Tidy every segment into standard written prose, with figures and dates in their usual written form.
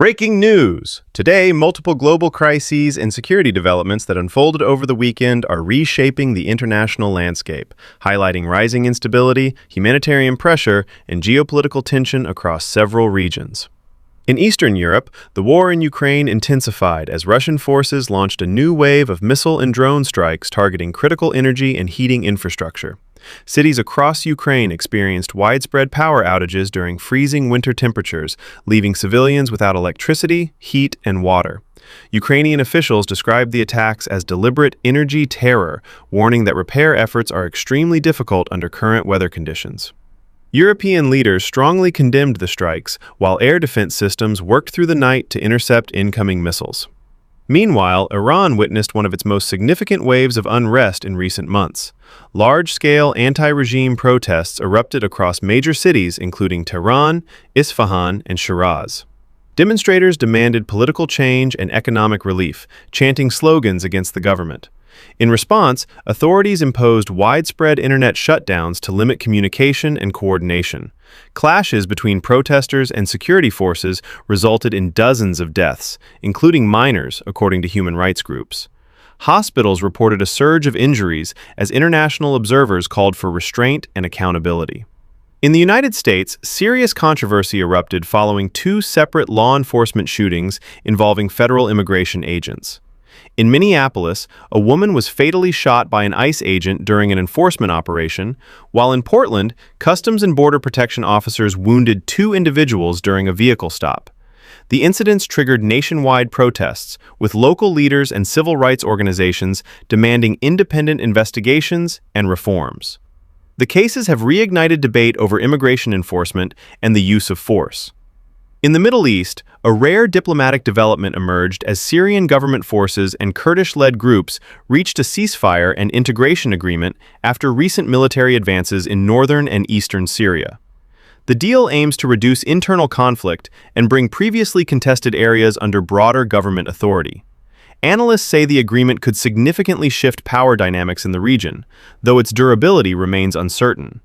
Breaking news! Today, multiple global crises and security developments that unfolded over the weekend are reshaping the international landscape, highlighting rising instability, humanitarian pressure, and geopolitical tension across several regions. In Eastern Europe, the war in Ukraine intensified as Russian forces launched a new wave of missile and drone strikes targeting critical energy and heating infrastructure. Cities across Ukraine experienced widespread power outages during freezing winter temperatures, leaving civilians without electricity, heat, and water. Ukrainian officials described the attacks as deliberate energy terror, warning that repair efforts are extremely difficult under current weather conditions. European leaders strongly condemned the strikes, while air defense systems worked through the night to intercept incoming missiles. Meanwhile, Iran witnessed one of its most significant waves of unrest in recent months. Large-scale anti-regime protests erupted across major cities including Tehran, Isfahan, and Shiraz. Demonstrators demanded political change and economic relief, chanting slogans against the government. In response, authorities imposed widespread internet shutdowns to limit communication and coordination. Clashes between protesters and security forces resulted in dozens of deaths, including minors, according to human rights groups. Hospitals reported a surge of injuries as international observers called for restraint and accountability. In the United States, serious controversy erupted following two separate law enforcement shootings involving federal immigration agents. In Minneapolis, a woman was fatally shot by an ICE agent during an enforcement operation, while in Portland, Customs and Border Protection officers wounded two individuals during a vehicle stop. The incidents triggered nationwide protests, with local leaders and civil rights organizations demanding independent investigations and reforms. The cases have reignited debate over immigration enforcement and the use of force. In the Middle East, a rare diplomatic development emerged as Syrian government forces and Kurdish-led groups reached a ceasefire and integration agreement after recent military advances in northern and eastern Syria. The deal aims to reduce internal conflict and bring previously contested areas under broader government authority. Analysts say the agreement could significantly shift power dynamics in the region, though its durability remains uncertain.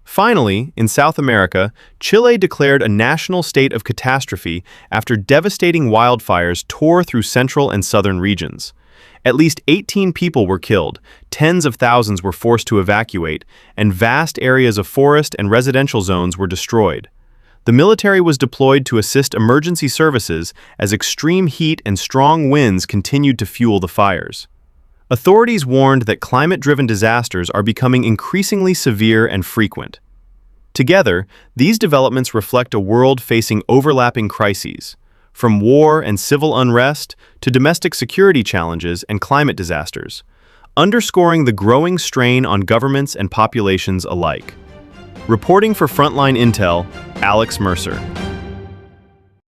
Finally, in South America, Chile declared a national state of catastrophe after devastating wildfires tore through central and southern regions. At least 18 people were killed, tens of thousands were forced to evacuate, and vast areas of forest and residential zones were destroyed. The military was deployed to assist emergency services as extreme heat and strong winds continued to fuel the fires. Authorities warned that climate-driven disasters are becoming increasingly severe and frequent. Together, these developments reflect a world facing overlapping crises, from war and civil unrest to domestic security challenges and climate disasters, underscoring the growing strain on governments and populations alike. Reporting for Frontline Intel, Alex Mercer.